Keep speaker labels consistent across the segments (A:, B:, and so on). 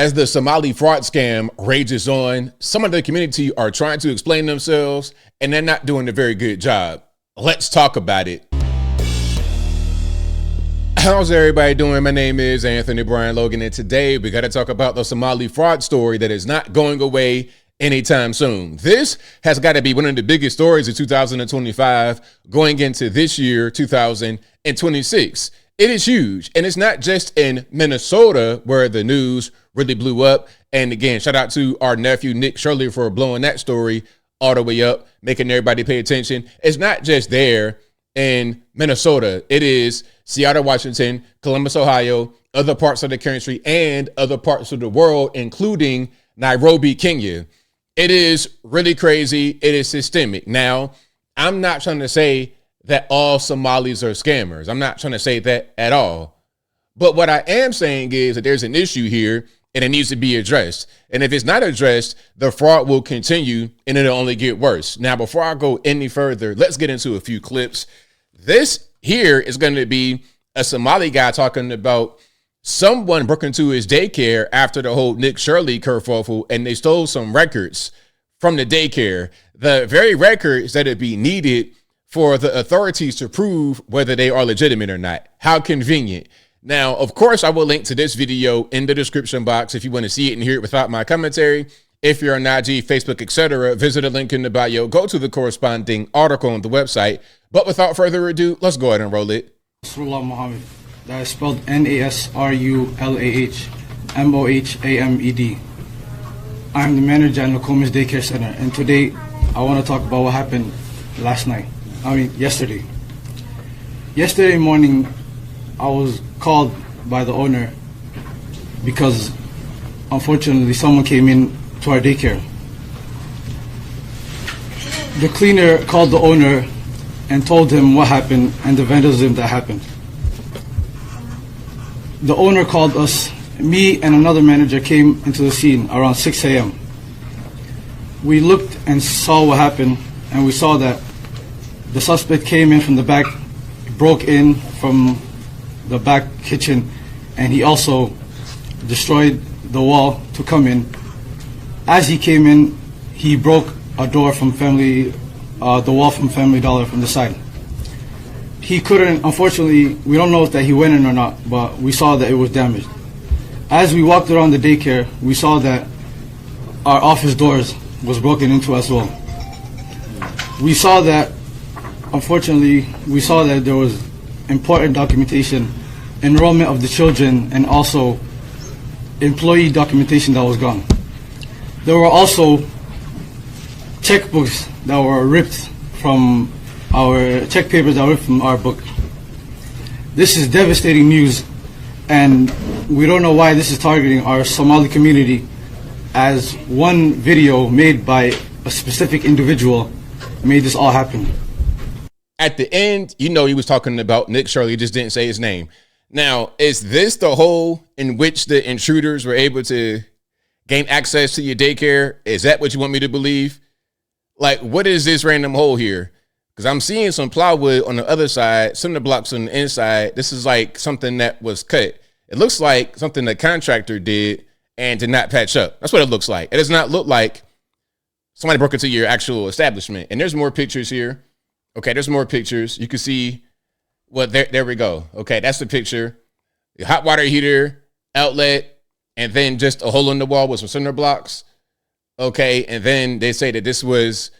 A: As the Somali fraud scam rages on, some of the community are trying to explain themselves and they're not doing a very good job. Let's talk about it. How's everybody doing? My name is Anthony Brian Logan, and today we got to talk about the Somali fraud story that is not going away anytime soon. This has got to be one of the biggest stories of 2025 going into this year, 2026. It is huge, and it's not just in Minnesota where the news really blew up. And again, shout out to our nephew, Nick Shirley, for blowing that story all the way up, making everybody pay attention. It's not just there in Minnesota. It is Seattle, Washington, Columbus, Ohio, other parts of the country, and other parts of the world, including Nairobi, Kenya. It is really crazy. It is systemic. Now, I'm not trying to say that all Somalis are scammers. I'm not trying to say that at all. But what I am saying is that there's an issue here and it needs to be addressed. And if it's not addressed, the fraud will continue and it'll only get worse. Now, before I go any further, let's get into a few clips. This here is going to be a Somali guy talking about someone broke into his daycare after the whole Nick Shirley kerfuffle, and they stole some records from the daycare, the very records that would be needed for the authorities to prove whether they are legitimate or not. How convenient. Now, of course, I will link to this video in the description box if you want to see it and hear it without my commentary. If you're on IG, Facebook, etc., visit the link in the bio, go to the corresponding article on the website. But without further ado, let's go ahead and roll it.
B: Nasrullah Muhammad. That is spelled Nasrullah I am the manager at Nokomis Daycare Center, and today I want to talk about what happened yesterday. Yesterday morning, I was called by the owner because unfortunately someone came in to our daycare. The cleaner called the owner and told him what happened and the vandalism that happened. The owner called us. Me and another manager came into the scene around 6 a.m. We looked and saw what happened, and we saw that the suspect came in from the back, broke in from the back kitchen, and he also destroyed the wall to come in. As he came in, he broke a door from the wall from Family Dollar from the side. He couldn't, unfortunately, we don't know if that he went in or not, but we saw that it was damaged. As we walked around the daycare, we saw that our office doors was broken into as well. We saw that, unfortunately, there was important documentation, enrollment of the children, and also employee documentation that was gone. There were also checkbooks that were ripped from our check papers that were ripped from our book. This is devastating news, and we don't know why this is targeting our Somali community, as one video made by a specific individual made this all happen.
A: At the end, he was talking about Nick Shirley, just didn't say his name. Now, is this the hole in which the intruders were able to gain access to your daycare? Is that what you want me to believe? Like, what is this random hole here? Because I'm seeing some plywood on the other side, cinder blocks on the inside. This is like something that was cut. It looks like something the contractor did and did not patch up. That's what it looks like. It does not look like somebody broke into your actual establishment. And there's more pictures here. Okay, there's more pictures. You can see, there we go. Okay, that's the picture. The hot water heater, outlet, and then just a hole in the wall with some cinder blocks. Okay, and then they say that this was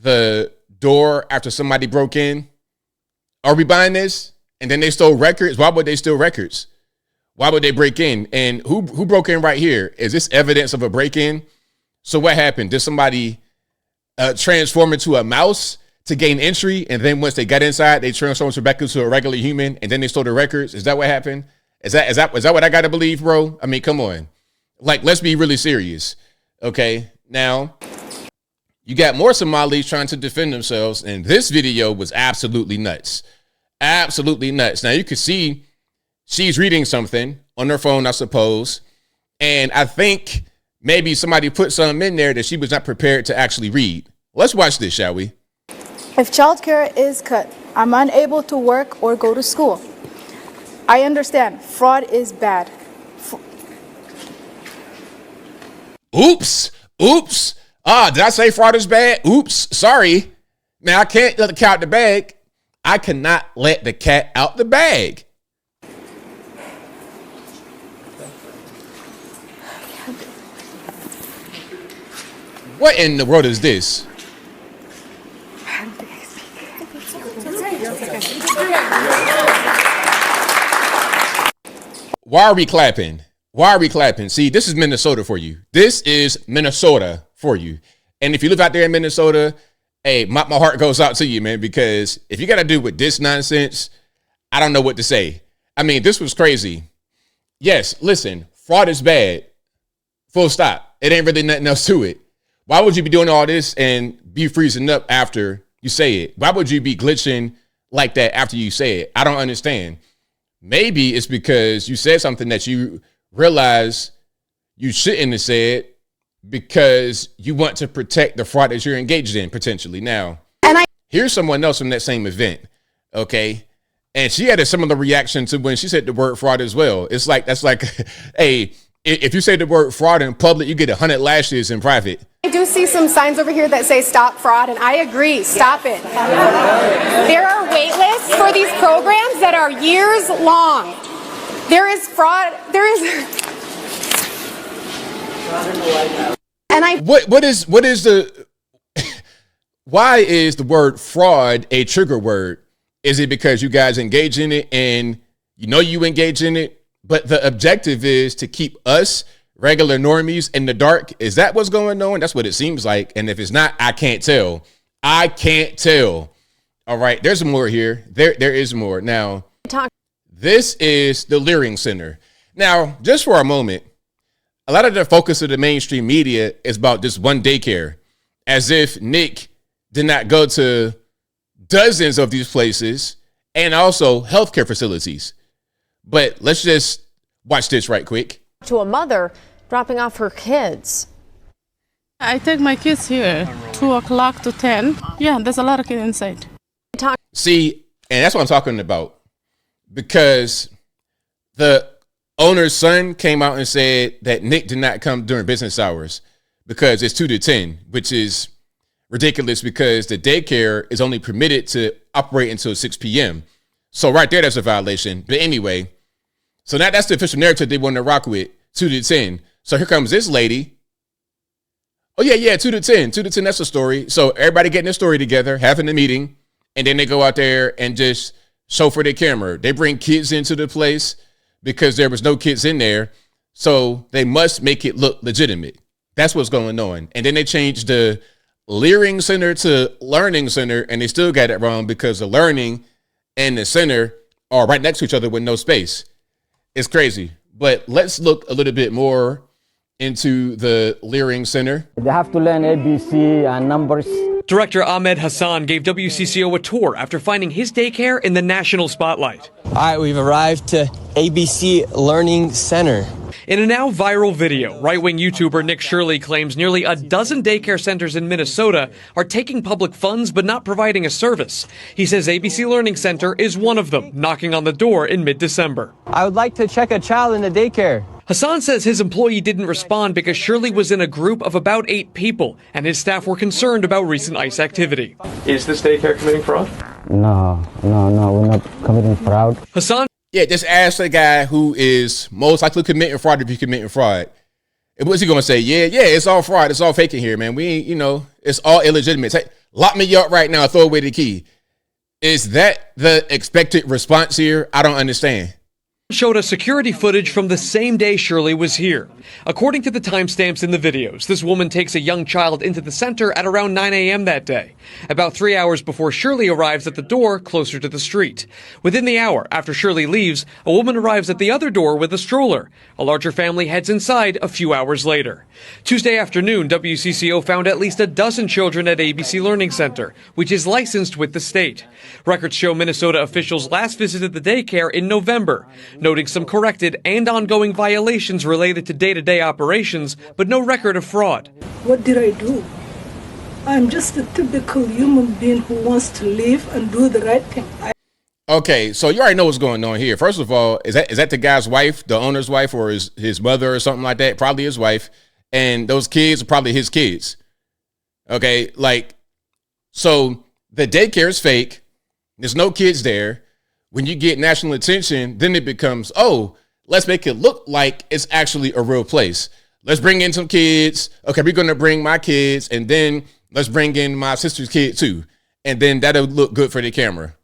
A: the door after somebody broke in. Are we buying this? And then they stole records. Why would they steal records? Why would they break in? And who broke in right here? Is this evidence of a break-in? So what happened? Did somebody transform into a mouse to gain entry? And then once they got inside, they transformed back into a regular human, and then they stole the records? Is that what happened? Is that what I got to believe, bro? I mean, come on. Like, let's be really serious. Okay, now you got more Somalis trying to defend themselves, and this video was absolutely nuts. Absolutely nuts. Now you can see she's reading something on her phone, I suppose, and I think maybe somebody put something in there that she was not prepared to actually read. Let's watch this, shall we?
C: If childcare is cut, I'm unable to work or go to school. I understand fraud is bad.
A: Oops. Did I say fraud is bad? Oops. Sorry. Man, I can't let the cat out the bag. I cannot let the cat out the bag. What in the world is this? Why are we clapping? See, this is Minnesota for you. This is Minnesota for you. And if you live out there in Minnesota, hey, my heart goes out to you, man, because if you got to do with this nonsense, I don't know what to say. I mean, this was crazy. Yes, listen, fraud is bad. Full stop. It ain't really nothing else to it. Why would you be doing all this and be freezing up after you say it? Why would you be glitching like that after you say it? I don't understand. Maybe it's because you said something that you realize you shouldn't have said because you want to protect the fraud that you're engaged in potentially. Now, here's someone else from that same event, okay? And she had a similar reaction to when she said the word fraud as well. It's like, that's like, hey, if you say the word fraud in public, you get 100 lashes in private.
D: I do see some signs over here that say stop fraud, and I agree, stop it. There are wait lists for these programs that are years long. There is fraud,
A: what is the why is the word fraud a trigger word? Is it because you guys engage in it and you know you engage in it, but the objective is to keep us regular normies in the dark? Is that what's going on? That's what it seems like. And if it's not, I can't tell. All right, there's more here. There is more. Now, this is the Leering Center. Now, just for a moment, a lot of the focus of the mainstream media is about this one daycare, as if Nick did not go to dozens of these places and also healthcare facilities. But let's just watch this right quick.
E: To a mother dropping off her kids.
F: I take my kids here, 2 o'clock to 10. Yeah, there's a lot of kids inside.
A: See, and that's what I'm talking about. Because the owner's son came out and said that Nick did not come during business hours because it's 2 to 10, which is ridiculous because the daycare is only permitted to operate until 6 p.m. So right there, that's a violation. But anyway, so now that's the official narrative they want to rock with, 2 to 10. So here comes this lady. Oh, yeah, 2 to 10. 2 to 10, that's a story. So everybody getting a story together, having a meeting, and then they go out there and just show for their camera. They bring kids into the place because there was no kids in there. So they must make it look legitimate. That's what's going on. And then they changed the Leering Center to Learning Center, and they still got it wrong because the learning and the center are right next to each other with no space. It's crazy. But let's look a little bit more into the Leering Center.
G: They have to learn ABC and numbers.
H: Director Ahmed Hassan gave WCCO a tour after finding his daycare in the national spotlight.
I: All right, we've arrived to ABC Learning Center.
H: In a now viral video, right-wing YouTuber Nick Shirley claims nearly a dozen daycare centers in Minnesota are taking public funds but not providing a service. He says ABC Learning Center is one of them, knocking on the door in mid-December.
I: I would like to check a child in the daycare.
H: Hassan says his employee didn't respond because Shirley was in a group of about 8 people, and his staff were concerned about recent ICE activity.
J: Is this daycare committing fraud?
G: No, we're not committing fraud.
H: Hassan.
A: Yeah, just ask the guy who is most likely committing fraud if he's committing fraud. And what's he going to say? Yeah, it's all fraud. It's all faking here, man. We ain't, it's all illegitimate. Lock me up right now. Throw away the key. Is that the expected response here? I don't understand.
H: Showed us security footage from the same day Shirley was here. According to the timestamps in the videos, this woman takes a young child into the center at around 9 a.m. that day, about 3 hours before Shirley arrives at the door closer to the street. Within the hour after Shirley leaves, a woman arrives at the other door with a stroller. A larger family heads inside a few hours later. Tuesday afternoon, WCCO found at least a dozen children at ABC Learning Center, which is licensed with the state. Records show Minnesota officials last visited the daycare in November, noting some corrected and ongoing violations related to day-to-day operations, but no record of fraud.
K: What did I do? I'm just a typical human being who wants to live and do the right thing.
A: Okay, so you already know what's going on here. First of all, is that the guy's wife, the owner's wife, or his mother or something like that? Probably his wife. and those kids are probably his kids. Okay, like, so the daycare is fake. There's no kids there. When you get national attention, then it becomes, oh, let's make it look like it's actually a real place. Let's bring in some kids. Okay, we're going to bring my kids, and then let's bring in my sister's kid too. And then that'll look good for the camera.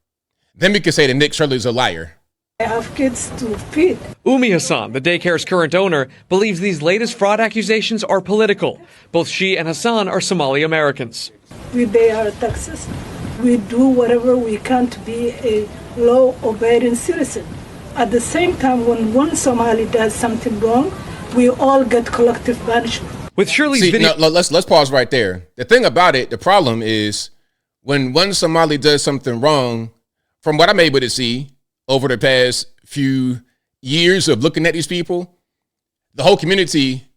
A: Then we can say that Nick Shirley's a liar.
K: I have kids to feed.
H: Umi Hassan, the daycare's current owner, believes these latest fraud accusations are political. Both she and Hassan are Somali Americans.
K: We pay our taxes. We do whatever we can to be a law-abiding citizen. At the same time, when one Somali does something wrong, we all get collective punishment.
H: With Shirley's video,
A: no, let's pause right there. The thing about it, the problem is when one Somali does something wrong, from what I'm able to see over the past few years of looking at these people, the whole community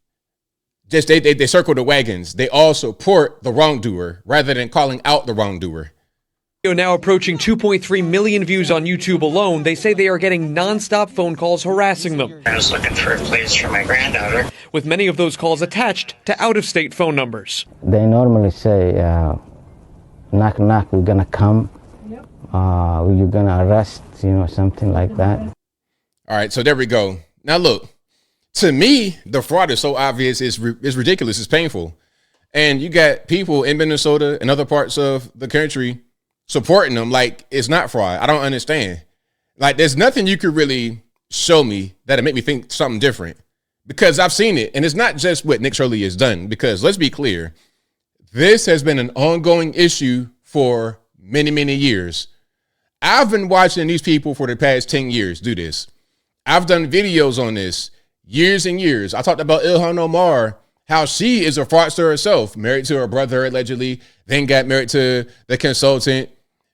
A: just they circle the wagons. They all support the wrongdoer rather than calling out the wrongdoer.
H: Now approaching 2.3 million views on YouTube alone, they say they are getting nonstop phone calls harassing them.
L: I was looking for a place for my granddaughter.
H: With many of those calls attached to out-of-state phone numbers.
G: They normally say, knock, knock, we're going to come. You're going to arrest, something like that.
A: All right, so there we go. Now, look, to me, the fraud is so obvious, it's ridiculous, it's painful. And you got people in Minnesota and other parts of the country supporting them like it's not fraud. I don't understand. Like, there's nothing you could really show me that'll make me think something different, because I've seen it. And it's not just what Nick Shirley has done, because let's be clear, this has been an ongoing issue for many, many years. I've been watching these people for the past 10 years do this. I've done videos on this years and years. I talked about Ilhan Omar, how she is a fraudster herself, married to her brother allegedly, then got married to the consultant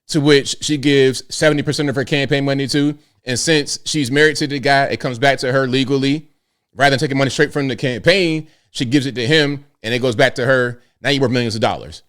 A: to which she gives 70% of her campaign money to. And since she's married to the guy, it comes back to her legally. Rather than taking money straight from the campaign, she gives it to him and it goes back to her. Now you're worth millions of dollars.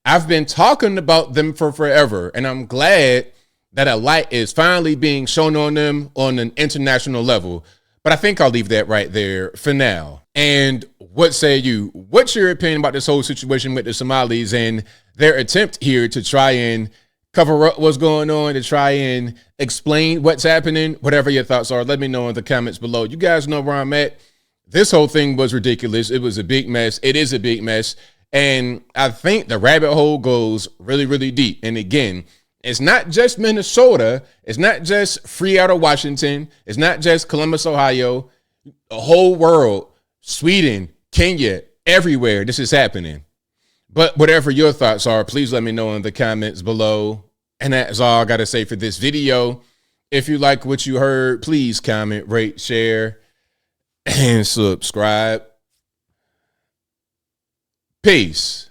A: I've been talking about them for forever, and I'm glad that a light is finally being shown on them on an international level. But I think I'll leave that right there for now. And what say you? What's your opinion about this whole situation with the Somalis and their attempt here to try and cover up what's going on, to try and explain what's happening? Whatever your thoughts are, let me know in the comments below. You guys know where I'm at. This whole thing was ridiculous. It was a big mess. It is a big mess. And I think the rabbit hole goes really, really deep. And again, it's not just Minnesota. It's not just free out of Washington. It's not just Columbus, Ohio. The whole world, Sweden, Kenya, everywhere this is happening. But whatever your thoughts are, please let me know in the comments below. And that's all I got to say for this video. If you like what you heard, please comment, rate, share, and subscribe. Peace.